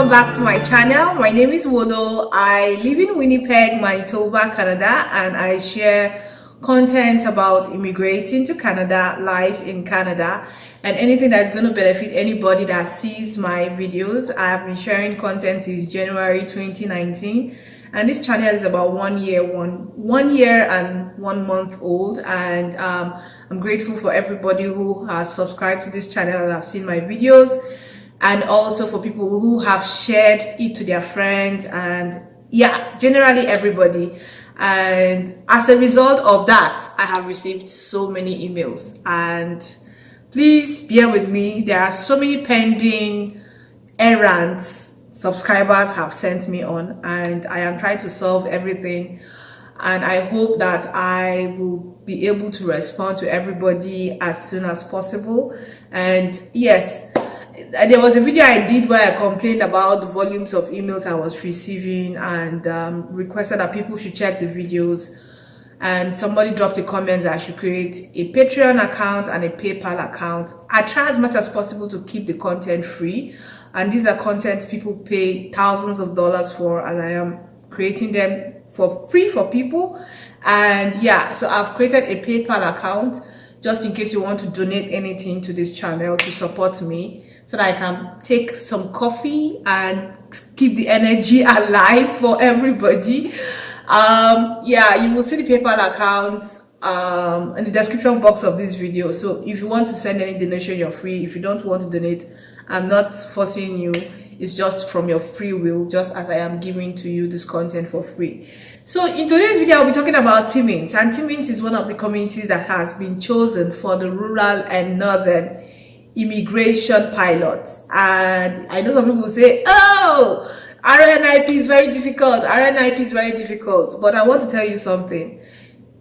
welcome back to my channel. My name is Wodo. I live in Winnipeg, Manitoba, Canada, and I share content about immigrating to Canada, life in Canada, and anything that's going to benefit anybody that sees my videos. I have been sharing content since January 2019, and this channel is about one year and 1 month old, and I'm grateful for everybody who has subscribed to this channel and have seen my videos, and also for people who have shared it to their friends, and yeah, generally everybody. And as a result of that, I have received so many emails, and please bear with me. There are so many pending errands subscribers have sent me on, and I am trying to solve everything, and I hope that I will be able to respond to everybody as soon as possible. And yes, there was a video I did where I complained about the volumes of emails I was receiving, and requested that people should check the videos, and somebody dropped a comment that I should create a Patreon account and a PayPal account. I try as much as possible to keep the content free, and these are contents people pay thousands of dollars for, and I am creating them for free for people. And yeah, so I've created a PayPal account just in case you want to donate anything to this channel to support me, so that I can take some coffee and keep the energy alive for everybody. Yeah, you will see the PayPal account in the description box of this video. So if you want to send any donation, you're free. If you don't want to donate, I'm not forcing you. It's just from your free will, just as I am giving to you this content for free. So in today's video, I'll be talking about Timmins, and Timmins is one of the communities that has been chosen for the rural and northern immigration pilots. And I know some people say, oh, RNIP is very difficult, RNIP is very difficult, but I want to tell you something.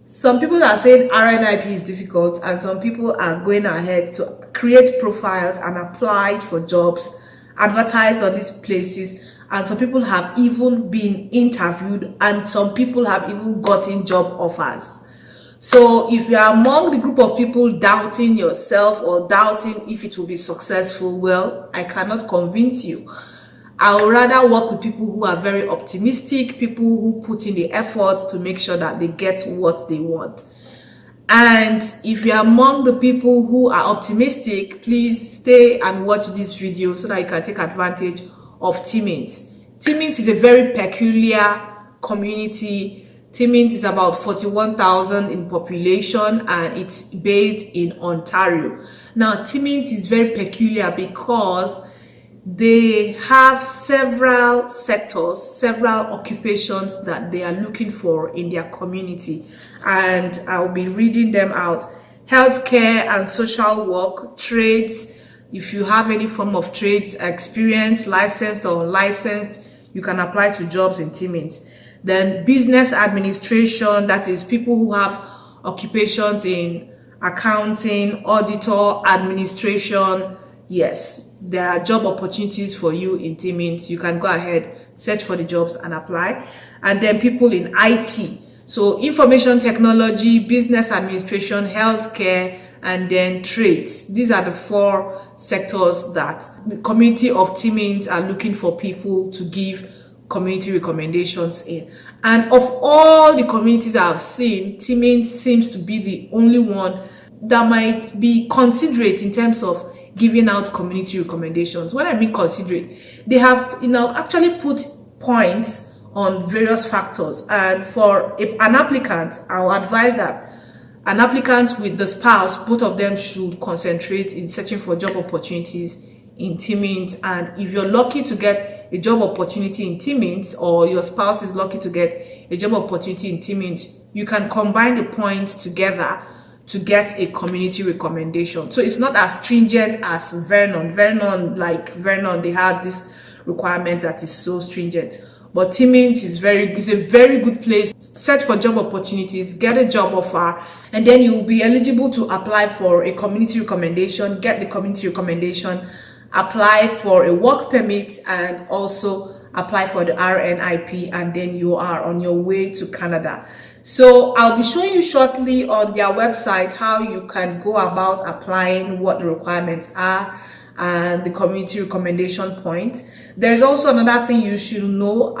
Some people are saying RNIP is difficult, and some people are going ahead to create profiles and apply for jobs advertised on these places, and some people have even been interviewed, and some people have even gotten job offers. So if you are among the group of people doubting yourself or doubting if it will be successful, well, I cannot convince you. I would rather work with people who are very optimistic, people who put in the efforts to make sure that they get what they want. And if you're among the people who are optimistic, please stay and watch this video so that you can take advantage of Timmins. Timmins is a very peculiar community. Timmins is about 41,000 in population, and it's based in Ontario. Now, Timmins is very peculiar because they have several sectors, several occupations that they are looking for in their community, and I'll be reading them out. Healthcare and social work, trades. If you have any form of trades experience, licensed or unlicensed, you can apply to jobs in Timmins. Then business administration, that is people who have occupations in accounting, auditor, administration. Yes, there are job opportunities for you in Timmins. You can go ahead, search for the jobs and apply. And then people in IT, so information technology, business administration, healthcare, and then trades. These are the 4 sectors that the community of Timmins are looking for people to give community recommendations in. And of all the communities I've seen, Timmins seems to be the only one that might be considerate in terms of giving out community recommendations. When I mean considerate, they have actually put points on various factors. And for an applicant, I'll advise that an applicant with the spouse, both of them should concentrate in searching for job opportunities in Timmins. And if you're lucky to get a job opportunity in Timmins, or your spouse is lucky to get a job opportunity in Timmins, you can combine the points together to get a community recommendation. So it's not as stringent as Vernon. Vernon, they have this requirement that is so stringent. But Timmins is a very good place. Search for job opportunities, get a job offer, and then you'll be eligible to apply for a community recommendation, get the community recommendation, apply for a work permit, and also apply for the RNIP, and then you are on your way to Canada. So I'll be showing you shortly on their website how you can go about applying, what the requirements are, and the community recommendation point. There's also another thing you should know.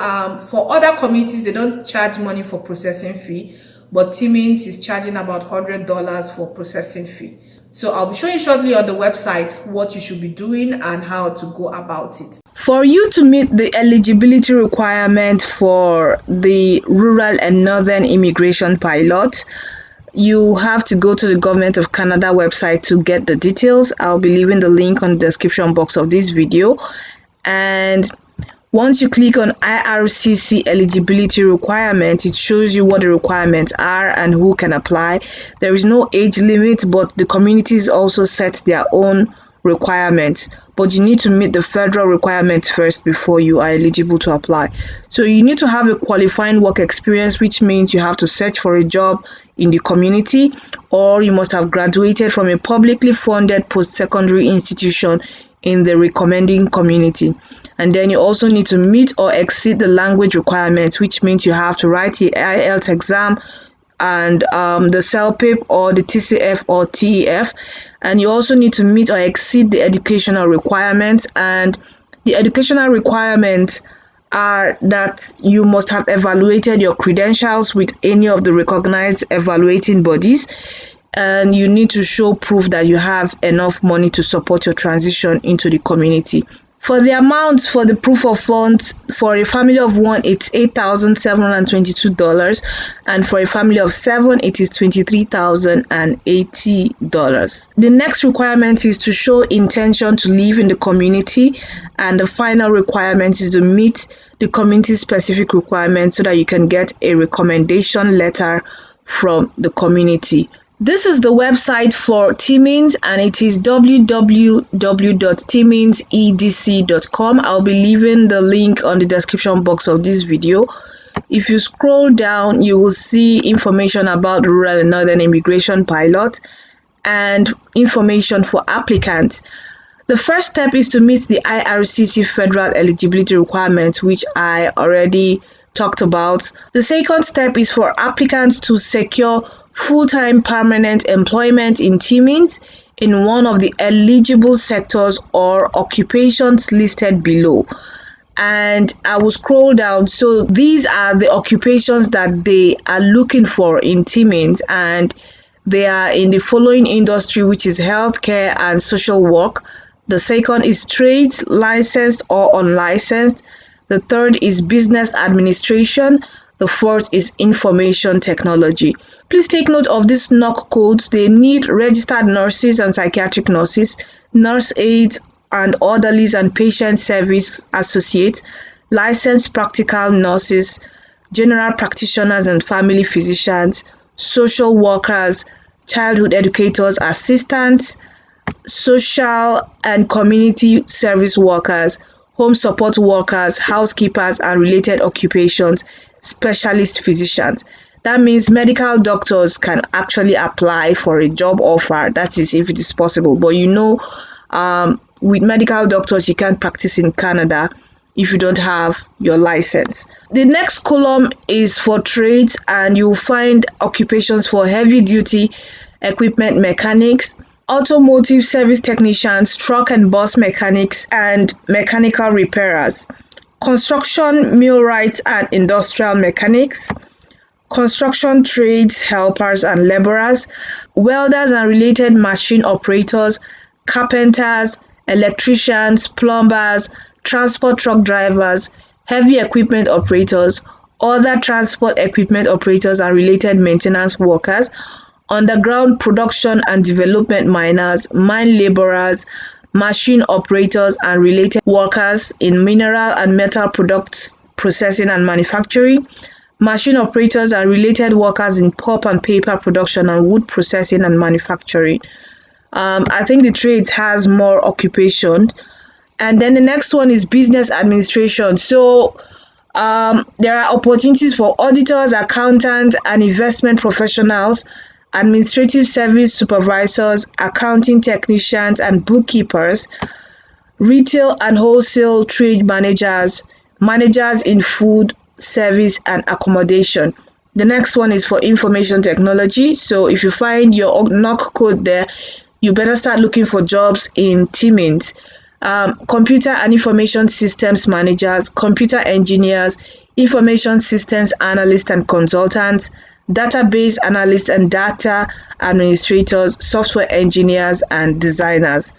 For other communities, they don't charge money for processing fee, but Timmins is charging about $100 for processing fee. So I'll be showing you shortly on the website what you should be doing and how to go about it. For you to meet the eligibility requirement for the rural and northern immigration pilot, you have to go to the Government of Canada website to get the details. I'll be leaving the link on the description box of this video. And once you click on IRCC eligibility requirement, it shows you what the requirements are and who can apply. There is no age limit, but the communities also set their own requirements, but you need to meet the federal requirements first before you are eligible to apply. So you need to have a qualifying work experience, which means you have to search for a job in the community, or you must have graduated from a publicly funded post-secondary institution in the recommending community. And then you also need to meet or exceed the language requirements, which means you have to write the IELTS exam and the CELPIP or the TCF or TEF. And you also need to meet or exceed the educational requirements. And the educational requirements are that you must have evaluated your credentials with any of the recognized evaluating bodies. And you need to show proof that you have enough money to support your transition into the community. For the amounts for the proof of funds, for a family of one, it's $8,722, and for a family of 7, it is $23,080. The next requirement is to show intention to live in the community, and the final requirement is to meet the community-specific requirements so that you can get a recommendation letter from the community. This is the website for Timmins, and it is www.timminsedc.com. I'll be leaving the link on the description box of this video. If you scroll down, you will see information about the rural and northern immigration pilot and information for applicants. The first step is to meet the IRCC federal eligibility requirements, which I already talked about. The second step is for applicants to secure full-time permanent employment in Timmins in one of the eligible sectors or occupations listed below. And I will scroll down. So these are the occupations that they are looking for in Timmins, and they are in the following industry, which is healthcare and social work. The second is trades, licensed or unlicensed. The third is business administration. The fourth is information technology. Please take note of these NOC codes. They need registered nurses and psychiatric nurses, nurse aides and orderlies and patient service associates, licensed practical nurses, general practitioners and family physicians, social workers, childhood educators, assistants, social and community service workers, home support workers, housekeepers and related occupations, specialist physicians. That means medical doctors can actually apply for a job offer. That is, if it is possible. But with medical doctors, you can't practice in Canada if you don't have your license. The next column is for trades, and you'll find occupations for heavy duty equipment mechanics, automotive service technicians, truck and bus mechanics, and mechanical repairers, construction, millwrights and industrial mechanics, construction trades helpers and laborers, welders and related machine operators, carpenters, electricians, plumbers, transport truck drivers, heavy equipment operators, other transport equipment operators and related maintenance workers, underground production and development miners, mine laborers, machine operators and related workers in mineral and metal products processing and manufacturing, machine operators and related workers in pulp and paper production and wood processing and manufacturing. I think the trades has more occupations. And then the next one is business administration. So there are opportunities for auditors, accountants, and investment professionals, administrative service supervisors, accounting technicians, and bookkeepers, retail and wholesale trade managers, managers in food, service, and accommodation. The next one is for information technology. So if you find your NOC code there, you better start looking for jobs in Timmins. Computer and information systems managers, computer engineers, information systems analysts and consultants, database analysts and data administrators, software engineers and designers.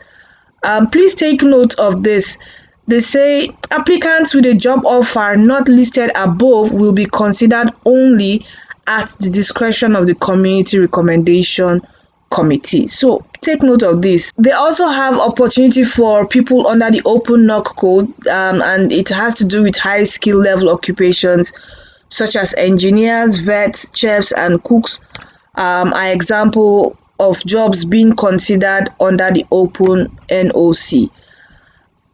Please take note of this. They say applicants with a job offer not listed above will be considered only at the discretion of the Community Recommendation Committee. So take note of this. They also have opportunity for people under the Open Knock Code, and it has to do with high skill level occupations such as engineers, vets, chefs, and cooks are example of jobs being considered under the Open NOC.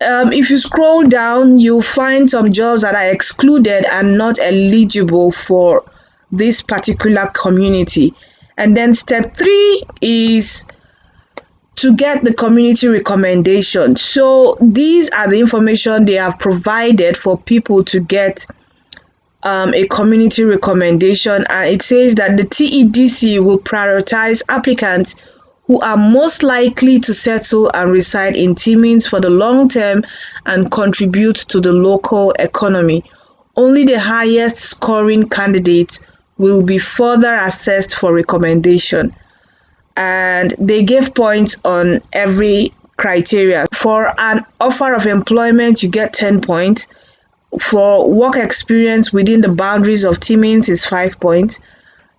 If you scroll down, you'll find some jobs that are excluded and not eligible for this particular community. And then step 3 is to get the community recommendation. So these are the information they have provided for people to get a community recommendation, and it says that the TEDC will prioritize applicants who are most likely to settle and reside in Timmins for the long term and contribute to the local economy. Only the highest scoring candidates will be further assessed for recommendation. And they gave points on every criteria. For an offer of employment, you get 10 points. For work experience within the boundaries of Timmins is 5 points.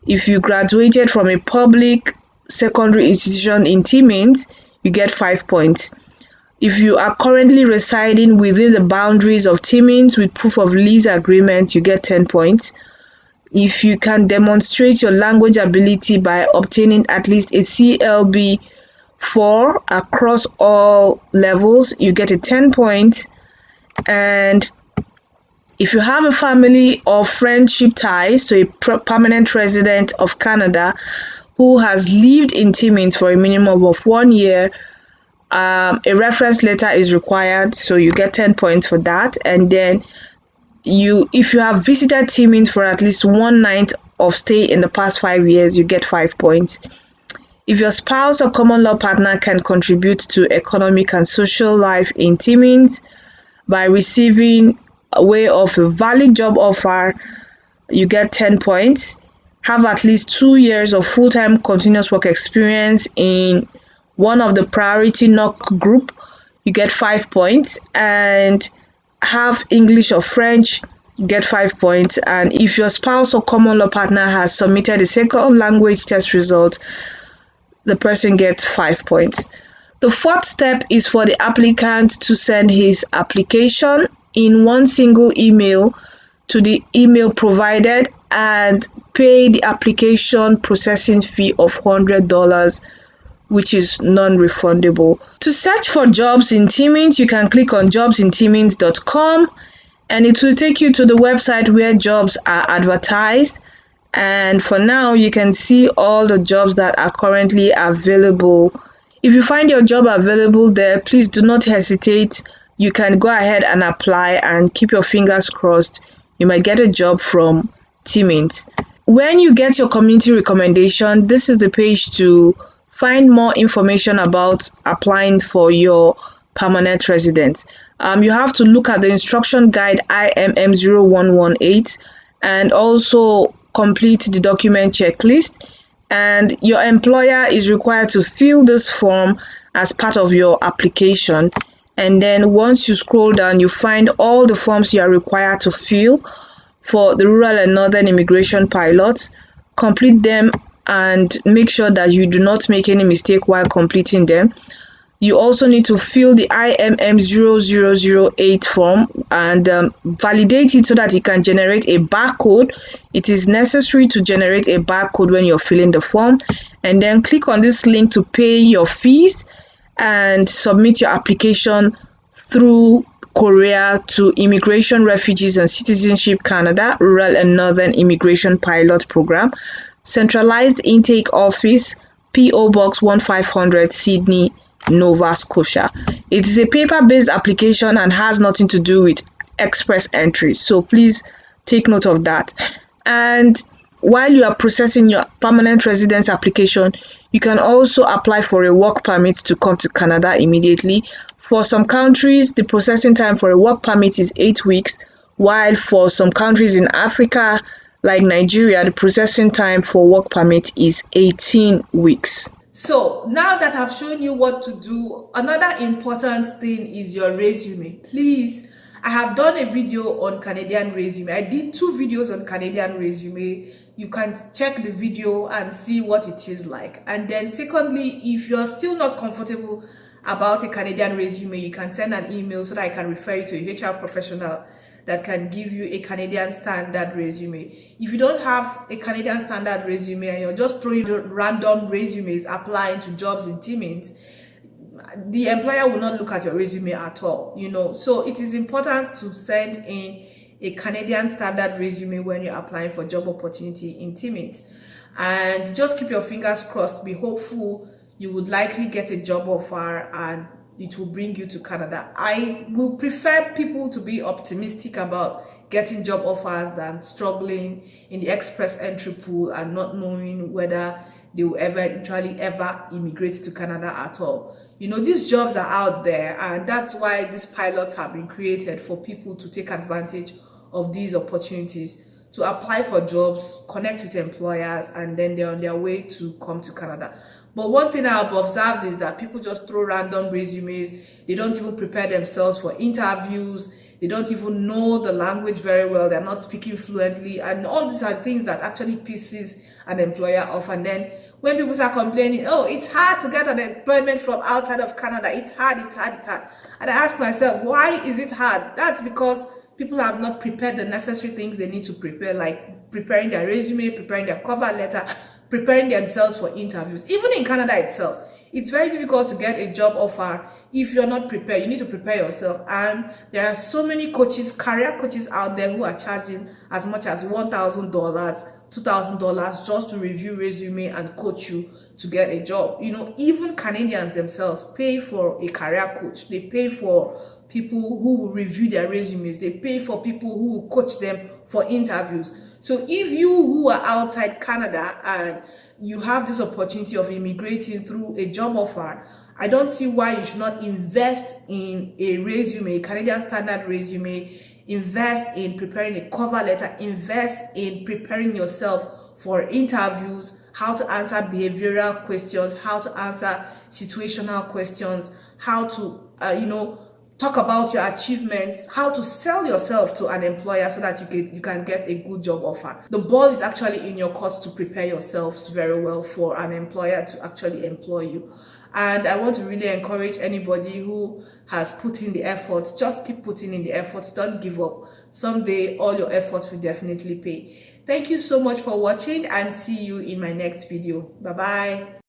If you graduated from a public secondary institution in Timmins, you get 5 points. If you are currently residing within the boundaries of Timmins with proof of lease agreement, you get 10 points. If you can demonstrate your language ability by obtaining at least a CLB 4 across all levels, you get a 10 points. And if you have a family or friendship ties to a permanent resident of Canada who has lived in Timmins for a minimum of 1 year, a reference letter is required, so you get 10 points for that. And then if you have visited Timmins for at least 1 night of stay in the past 5 years, you get 5 points. If your spouse or common law partner can contribute to economic and social life in Timmins by receiving a way of a valid job offer, you get 10 points. Have at least 2 years of full-time continuous work experience in one of the priority knock group, you get 5 points. And have English or French, you get 5 points. And if your spouse or common law partner has submitted a second language test result, the person gets 5 points. The fourth step is for the applicant to send his application in one single email to the email provided and pay the application processing fee of $100, which is non-refundable. To search for jobs in Timmins, you can click on jobsintimmins.com and it will take you to the website where jobs are advertised. And for now, you can see all the jobs that are currently available. If you find your job available there, please do not hesitate. You can go ahead and apply and keep your fingers crossed. You might get a job from Timmins. When you get your community recommendation, this is the page to find more information about applying for your permanent residence. You have to look at the instruction guide IMM 0118 and also complete the document checklist. And your employer is required to fill this form as part of your application. And then once you scroll down, you find all the forms you are required to fill for the rural and northern immigration pilots. Complete them and make sure that you do not make any mistake while completing them. You also need to fill the IMM 0008 form and validate it so that it can generate a barcode. It is necessary to generate a barcode when you're filling the form. And then click on this link to pay your fees and submit your application through courier to Immigration, Refugees and Citizenship Canada, Rural and Northern Immigration Pilot Program, Centralized Intake Office, P.O. Box 1500, Sydney, Nova Scotia. It is a paper-based application and has nothing to do with express entry, so please take note of that. And while you are processing your permanent residence application, you can also apply for a work permit to come to Canada immediately. For some countries, the processing time for a work permit is 8 weeks, while for some countries in Africa, like Nigeria, the processing time for work permit is 18 weeks. So now that I've shown you what to do, another important thing is your resume. Please, I have done a video on Canadian resume. I did 2 videos on Canadian resume. You can check the video and see what it is like. And then secondly, if you're still not comfortable about a Canadian resume, you can send an email so that I can refer you to a HR professional that can give you a Canadian standard resume. If you don't have a Canadian standard resume and you're just throwing random resumes applying to jobs in Timmins, the employer will not look at your resume at all, So it is important to send in a Canadian standard resume when you're applying for job opportunity in Timmins. And just keep your fingers crossed, be hopeful. You would likely get a job offer and it will bring you to Canada. I will prefer people to be optimistic about getting job offers than struggling in the express entry pool and not knowing whether they will eventually ever immigrate to Canada at all. These jobs are out there, and that's why these pilots have been created for people to take advantage of these opportunities, to apply for jobs, connect with employers, and then they're on their way to come to Canada. But one thing I've observed is that people just throw random resumes. They don't even prepare themselves for interviews. They don't even know the language very well. They're not speaking fluently. And all these are things that actually pisses an employer off. And then when people start complaining, oh, it's hard to get an employment from outside of Canada. It's hard. And I ask myself, why is it hard? That's because people have not prepared the necessary things they need to prepare, like preparing their resume, preparing their cover letter, preparing themselves for interviews. Even in Canada itself, it's very difficult to get a job offer if you're not prepared. You need to prepare yourself. And there are so many coaches, career coaches out there who are charging as much as $1,000, $2,000 just to review resume and coach you to get a job. Even Canadians themselves pay for a career coach. They pay for people who will review their resumes. They pay for people who will coach them for interviews. So if you who are outside Canada and you have this opportunity of immigrating through a job offer, I don't see why you should not invest in a resume, a Canadian standard resume, invest in preparing a cover letter, invest in preparing yourself for interviews, how to answer behavioral questions, how to answer situational questions, how to, talk about your achievements, how to sell yourself to an employer so that you can get a good job offer. The ball is actually in your court to prepare yourselves very well for an employer to actually employ you. And I want to really encourage anybody who has put in the efforts, just keep putting in the efforts, don't give up. Someday all your efforts will definitely pay. Thank you so much for watching, and see you in my next video. Bye-bye.